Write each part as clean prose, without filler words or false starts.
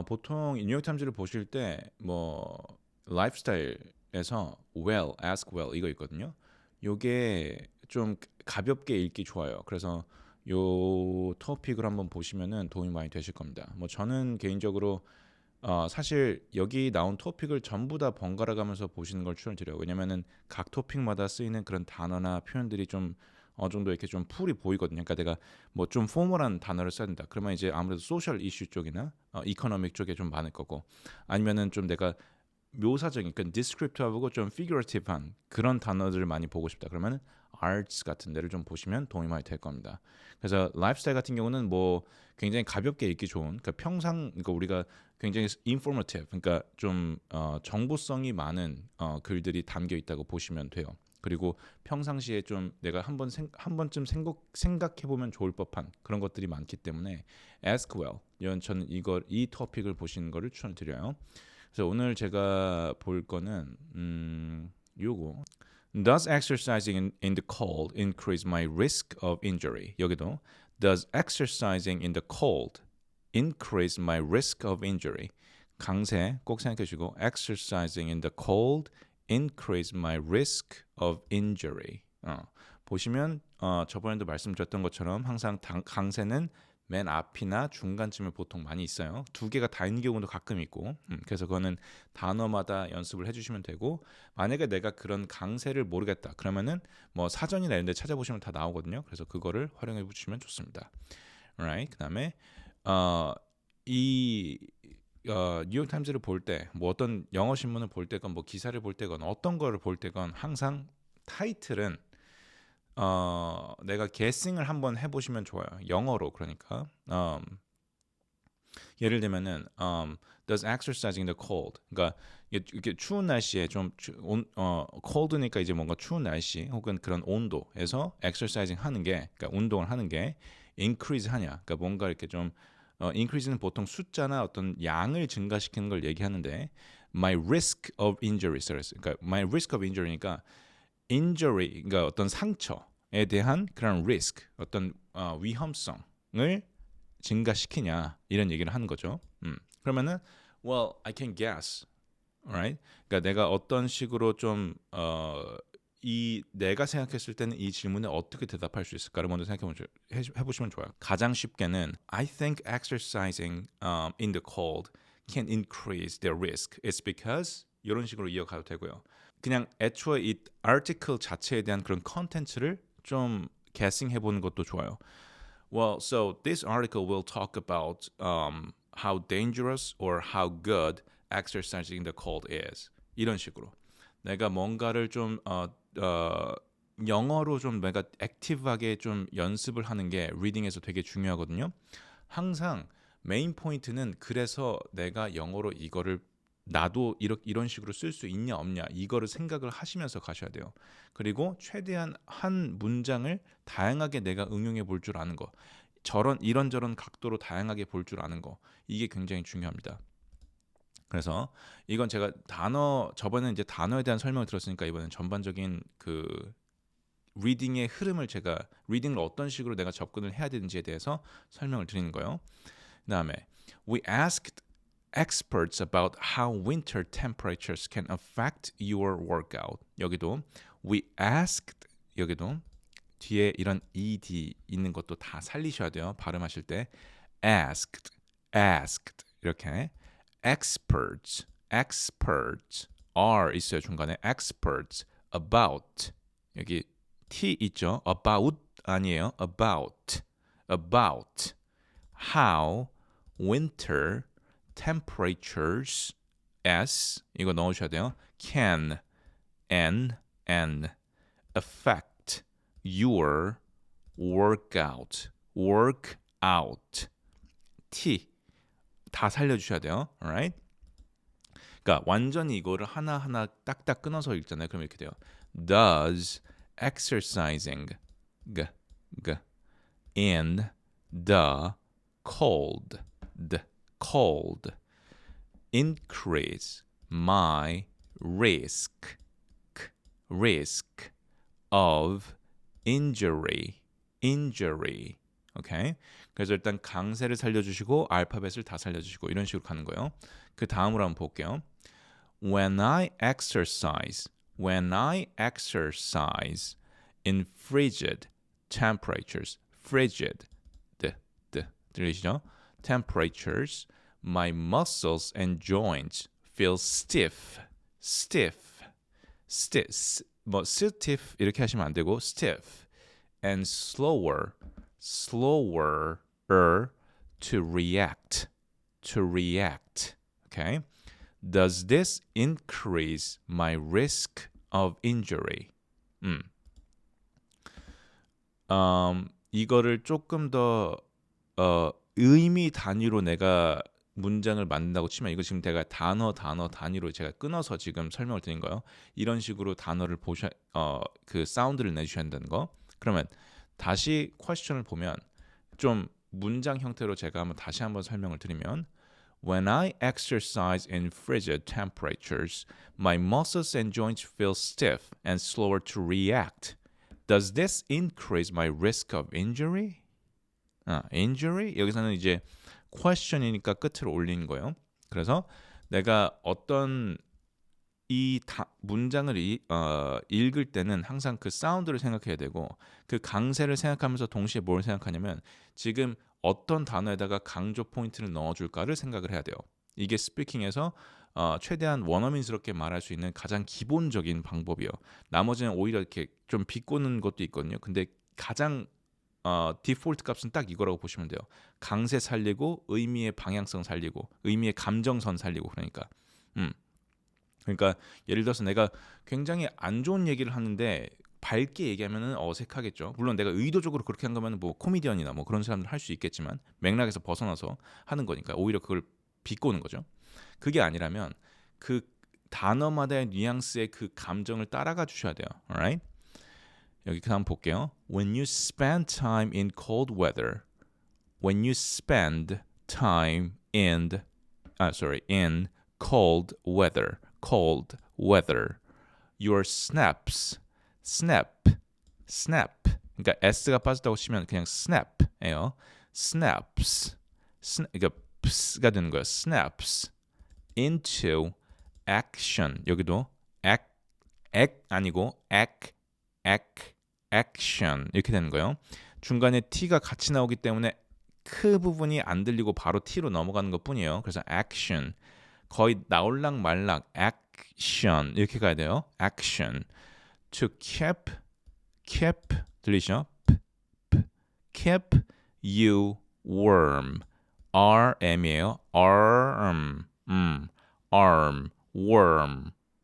보통 뉴욕타임즈를 보실 때 뭐 라이프스타일에서 well, ask well 이거 있거든요. 요게 좀 가볍게 읽기 좋아요. 그래서 요 토픽을 한번 보시면은 도움이 많이 되실 겁니다. 뭐 저는 개인적으로 사실 여기 나온 토픽을 전부 다 번갈아 가면서 보시는 걸 추천드려요. 왜냐면은 각 토픽마다 쓰이는 그런 단어나 표현들이 좀 어느 정도 이렇게 좀 풀이 보이거든요. 그러니까 내가 뭐 좀 포멀한 단어를 써야 된다. 그러면 이제 아무래도 소셜 이슈 쪽이나 이코노믹 쪽에 좀 많을 거고, 아니면은 좀 내가 묘사적인, 그러니까 descriptive하고 좀 figurative한 그런 단어들을 많이 보고 싶다. 그러면은 arts 같은 데를 좀 보시면 도움이 많이 될 겁니다. 그래서 라이프스타일 같은 경우는 뭐 굉장히 가볍게 읽기 좋은, 그러니까 평상, 그러니까 우리가 굉장히 informative, 그러니까 좀 정보성이 많은 글들이 담겨 있다고 보시면 돼요. 그리고 평상시에 좀 내가 한 번쯤 생각해 보면 좋을 법한 그런 것들이 많기 때문에 ask well, 이런 저는 이 토픽을 보시는 거를 추천드려요. 그래서 오늘 제가 볼 거는 요거 Does exercising in the cold increase my risk of injury? 여기도 Does exercising in the cold increase my risk of injury? 강세 꼭 생각해 주시고 exercising in the cold increase my risk of injury. 보시면 저번에도 말씀드렸던 것처럼 항상 강세는 맨 앞이나 중간쯤에 보통 많이 있어요. 두 개가 다 있는 경우도 가끔 있고, 그래서 그거는 단어마다 연습을 해주시면 되고, 만약에 내가 그런 강세를 모르겠다 그러면은 뭐 사전이나 이런 데 찾아보시면 다 나오거든요. 그래서 그거를 활용해 보시면 좋습니다. Alright. 그다음에 이 뉴욕 타임즈를 볼 때, 뭐 어떤 영어 신문을 볼 때건 뭐 기사를 볼 때건 어떤 거를 볼 때건 항상 타이틀은 내가 게싱을 한번 해보시면 좋아요. 영어로. 그러니까 예를 들면은 does exercising in the cold, 그러니까 이렇게 추운 날씨에 좀 cold니까 이제 뭔가 추운 날씨 혹은 그런 온도에서 exercising 하는 게, 그러니까 운동을 하는 게 increase 하냐, 그러니까 뭔가 이렇게 좀 increase는 보통 숫자나 어떤 양을 증가시키는 걸 얘기하는데 my risk of injury, 그러니까 my risk of injury니까 injury, 그러니까 어떤 상처에 대한 그런 risk, 어떤 위험성을 증가시키냐 이런 얘기를 하는 거죠. 그러면은 well, I can guess, right? 그러니까 내가 어떤 식으로 좀 이 내가 생각했을 때는 이 질문에 어떻게 대답할 수 있을까를 먼저 해보시면 좋아요. 가장 쉽게는 I think exercising in the cold can increase their risk. It's because 이런 식으로 이어가도 되고요. 그냥 애초에 이 article 자체에 대한 그런 컨텐츠를 좀 guessing 해보는 것도 좋아요. Well, so this article will talk about how dangerous or how good exercising in the cold is. 이런 식으로 내가 뭔가를 좀 영어로 좀 내가 액티브하게 좀 연습을 하는 게 리딩에서 되게 중요하거든요. 항상 메인 포인트는 그래서 내가 영어로 이거를 나도 이런 식으로 쓸 수 있냐 없냐 이거를 생각을 하시면서 가셔야 돼요. 그리고 최대한 한 문장을 다양하게 내가 응용해 볼 줄 아는 거, 이런저런 각도로 다양하게 볼 줄 아는 거, 이게 굉장히 중요합니다. 그래서 이건 제가 저번에 이제 단어에 대한 설명을 들었으니까 이번엔 전반적인 그 리딩의 흐름을 제가 리딩을 어떤 식으로 내가 접근을 해야 되는지에 대해서 설명을 드리는 거예요. 그다음에 we asked experts about how winter temperatures can affect your workout. 여기도 we asked, 여기도 뒤에 이런 ed 있는 것도 다 살리셔야 돼요. 발음하실 때 asked 이렇게 experts are 있어요. 중간에 experts about, 여기 t 있죠. about 아니에요. about how winter temperatures s 이거 넣으셔야 돼요. can and affect your workout t 다 살려주셔야 돼요. alright? 그러니까 완전히 이거를 하나하나 딱딱 끊어서 읽잖아요. 그럼 이렇게 돼요. Does exercising in the cold increase my risk of injury. 오케이. 그래서 일단 강세를 살려주시고 알파벳을 다 살려주시고 이런 식으로 가는 거예요. 그 다음으로 한번 볼게요. When I exercise in frigid temperatures, frigid, 들리시죠? Temperatures, my muscles and joints feel stiff, 뭐 stiff 이렇게 하시면 안 되고 stiff and slower to react. Okay? Does this increase my risk of injury? 이거를 조금 더 의미 단위로 내가 문장을 만든다고 치면 이거 지금 제가 단어 단위로 제가 끊어서 지금 설명을 드린 거예요. 이런 식으로 단어를 그 사운드를 내주셔야 한다는 거. 그러면 다시 퀘스천을 보면 좀 문장 형태로 제가 다시 한번 설명을 드리면 When I exercise in frigid temperatures, my muscles and joints feel stiff and slower to react. Does this increase my risk of injury? injury? 여기서는 이제 question이니까 끝으로 올리는 거예요. 그래서 내가 어떤 문장을 읽을 때는 항상 그 사운드를 생각해야 되고 그 강세를 생각하면서 동시에 뭘 생각하냐면 지금 어떤 단어에다가 강조 포인트를 넣어줄까를 생각을 해야 돼요. 이게 스피킹에서 최대한 원어민스럽게 말할 수 있는 가장 기본적인 방법이에요. 나머지는 오히려 이렇게 좀 비꼬는 것도 있거든요. 근데 가장 디폴트 값은 딱 이거라고 보시면 돼요. 강세 살리고 의미의 방향성 살리고 의미의 감정선 살리고 그러니까 예를 들어서 내가 굉장히 안 좋은 얘기를 하는데 밝게 얘기하면은 어색하겠죠. 물론 내가 의도적으로 그렇게 한 거면 뭐 코미디언이나 뭐 그런 사람들 할 수 있겠지만 맥락에서 벗어나서 하는 거니까 오히려 그걸 비꼬는 거죠. 그게 아니라면 그 단어마다의 뉘앙스의 그 감정을 따라가 주셔야 돼요. Alright? 여기 그 다음 볼게요. When you spend time in cold weather, when you spend time in cold weather, your snaps, snap. 그러니까 s가 빠졌다고 치면 그냥 snap예요. snaps, 그러니까 ps가 되는 거예요. snaps into action. 여기도 act 아니고 action 이렇게 되는 거예요. 중간에 t가 같이 나오기 때문에 그 부분이 안 들리고 바로 t로 넘어가는 것뿐이에요. 그래서 action 거의 나올락 말락 action 이렇게 가야 돼요. action to keep 들리시죠? keep you warm RM이에요. warm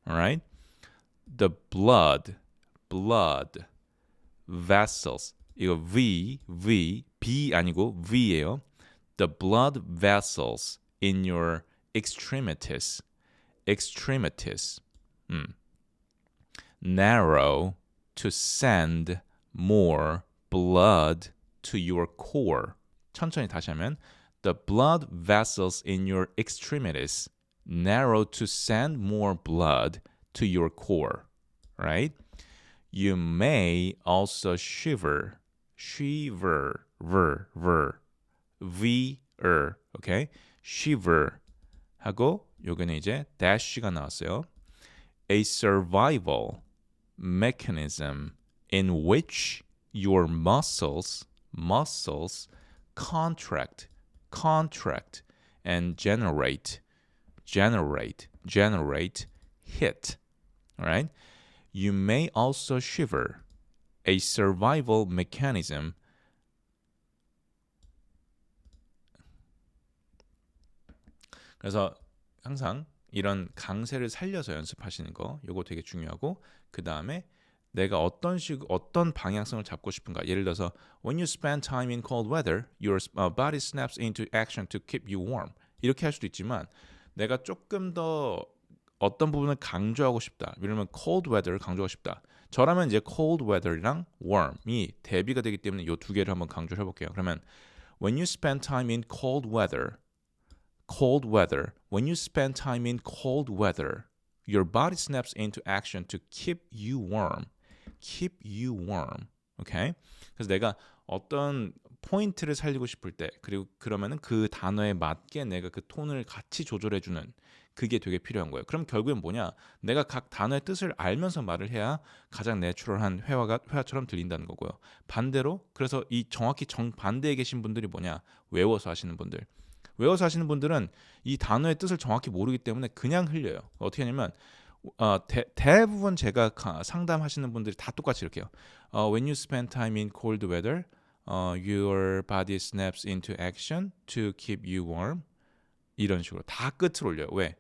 alright? The blood vessels 이거 B 아니고 V예요. The blood vessels in your extremities narrow to send more blood to your core. 천천히 다시 하면 the blood vessels in your extremities narrow to send more blood to your core. Right? You may also shiver, okay? shiver 하고 요거는 이제 dash가 나왔어요. A survival mechanism in which your muscles contract and generate heat. All right? You may also shiver. A survival mechanism 그래서 항상 이런 강세를 살려서 연습하시는 거 이거 되게 중요하고 그 다음에 내가 어떤 방향성을 잡고 싶은가 예를 들어서 when you spend time in cold weather your body snaps into action to keep you warm 이렇게 할 수도 있지만 내가 조금 더 어떤 부분을 강조하고 싶다 예를 들면 cold weather를 강조하고 싶다 저라면 이제 cold weather랑 warm이 대비가 되기 때문에 이 두 개를 한번 강조를 해볼게요 그러면 when you spend time in cold weather when you spend time in cold weather your body snaps into action to keep you warm okay? 그래서 내가 어떤 포인트를 살리고 싶을 때 그리고 그러면은 그 단어에 맞게 내가 그 톤을 같이 조절해주는 그게 되게 필요한 거예요. 그럼 결국엔 뭐냐? 내가 각 단어의 뜻을 알면서 말을 해야 가장 내추럴한 회화처럼 들린다는 거고요. 반대로 그래서 이 정확히 정반대에 계신 분들이 뭐냐? 외워서 하시는 분들. 외워서 하시는 분들은 이 단어의 뜻을 정확히 모르기 때문에 그냥 흘려요. 어떻게 하냐면 대부분 제가 상담하시는 분들이 다 똑같이 이렇게 해요. When you spend time in cold weather, your body snaps into action to keep you warm. 이런 식으로 다 끝을 올려요. 왜?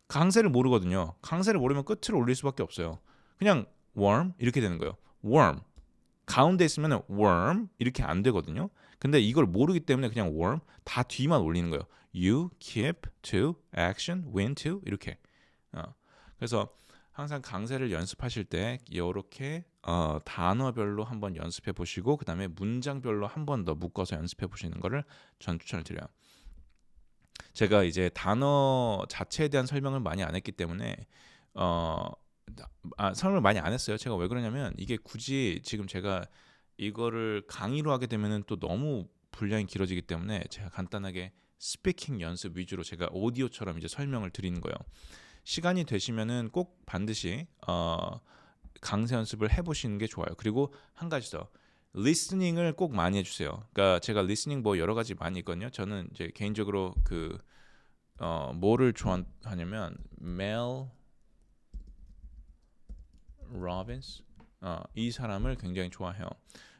강세를 모르거든요. 강세를 모르면 끝을 올릴 수밖에 없어요. 그냥 warm 이렇게 되는 거예요. warm. 가운데 있으면 warm 이렇게 안 되거든요. 근데 이걸 모르기 때문에 그냥 warm 다 뒤만 올리는 거예요. You keep to action win to 이렇게. 그래서 항상 강세를 연습하실 때 이렇게 단어별로 한번 연습해 보시고 그 다음에 문장별로 한 번 더 묶어서 연습해 보시는 거를 전 추천을 드려요. 제가 이제 단어 자체에 대한 설명을 많이 안 했기 때문에 설명을 많이 안 했어요. 제가 왜 그러냐면 이게 굳이 지금 제가 이거를 강의로 하게 되면은 또 너무 분량이 길어지기 때문에 제가 간단하게 스피킹 연습 위주로 제가 오디오처럼 이제 설명을 드리는 거예요. 시간이 되시면은 꼭 반드시 강세 연습을 해보시는 게 좋아요. 그리고 한 가지 더 리스닝을 꼭 많이 해주세요. 그러니까 제가 리스닝 뭐 여러 가지 많이 있거든요. 저는 이제 개인적으로 그 뭐를 좋아하냐면 멜 로빈스 이 사람을 굉장히 좋아해요.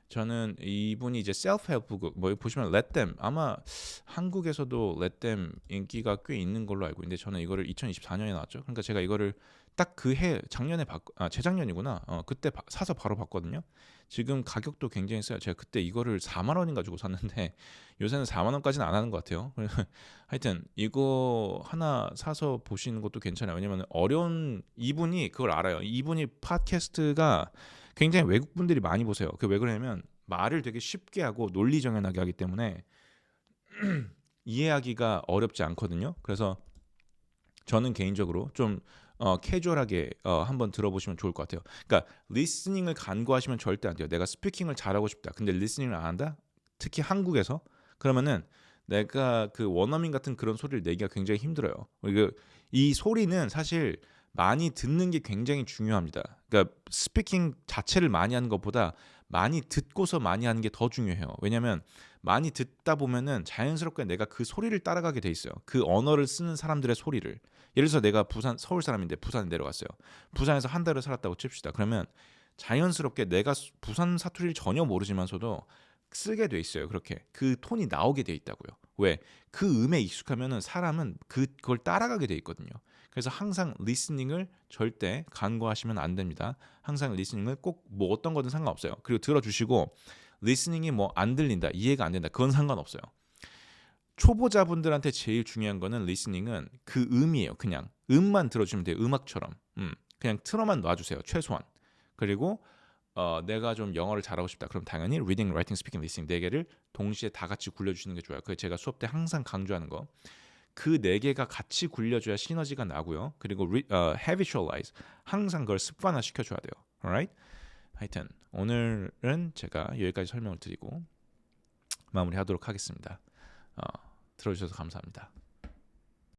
저는 이분이 이제 셀프 헬프북 뭐 보시면 Let Them 아마 한국에서도 Let Them 인기가 꽤 있는 걸로 알고 있는데 저는 이거를 2024년에 나왔죠. 그러니까 제가 이거를 딱 그 해 작년에 재작년이구나. 그때 사서 바로 봤거든요. 지금 가격도 굉장히 싸요. 제가 그때 이거를 4만 원인가 주고 샀는데 요새는 4만 원까지는 안 하는 것 같아요. 하여튼 이거 하나 사서 보시는 것도 괜찮아요. 왜냐면 어려운 이분이 그걸 알아요. 이분이 팟캐스트가 굉장히 외국 분들이 많이 보세요. 그 왜 그러냐면 말을 되게 쉽게 하고 논리정연하게 하기 때문에 이해하기가 어렵지 않거든요. 그래서 저는 개인적으로 좀 캐주얼하게 한번 들어보시면 좋을 것 같아요. 그러니까 리스닝을 간과하시면 절대 안 돼요. 내가 스피킹을 잘하고 싶다. 근데 리스닝을 안 한다? 특히 한국에서 그러면은 내가 그 원어민 같은 그런 소리를 내기가 굉장히 힘들어요. 이 소리는 사실 많이 듣는 게 굉장히 중요합니다. 그러니까 스피킹 자체를 많이 하는 것보다 많이 듣고서 많이 하는 게 더 중요해요. 왜냐하면 많이 듣다 보면은 자연스럽게 내가 그 소리를 따라가게 돼 있어요. 그 언어를 쓰는 사람들의 소리를. 예를 들어서 내가 서울 사람인데 부산에 내려갔어요. 부산에서 한 달을 살았다고 칩시다. 그러면 자연스럽게 내가 부산 사투리를 전혀 모르지만서도 쓰게 돼 있어요. 그렇게 그 톤이 나오게 돼 있다고요. 왜? 그 음에 익숙하면은 사람은 그걸 따라가게 돼 있거든요. 그래서 항상 리스닝을 절대 간과하시면 안 됩니다. 항상 리스닝을 꼭 뭐 어떤 거든 상관없어요. 그리고 들어주시고 리스닝이 뭐 안 들린다, 이해가 안 된다, 그건 상관없어요. 초보자분들한테 제일 중요한 거는 리스닝은 그 음이에요. 그냥 음만 들어주면 돼요. 음악처럼. 그냥 틀어만 놔주세요. 최소한. 그리고 내가 좀 영어를 잘하고 싶다. 그럼 당연히 reading, writing, speaking, listening 네 개를 동시에 다 같이 굴려주시는 게 좋아요. 그 제가 수업 때 항상 강조하는 거. 그 네 개가 같이 굴려줘야 시너지가 나고요. 그리고 habitualize 항상 그걸 습관화 시켜줘야 돼요. alright? 하여튼 오늘은 제가 여기까지 설명을 드리고 마무리하도록 하겠습니다. 들어주셔서 감사합니다.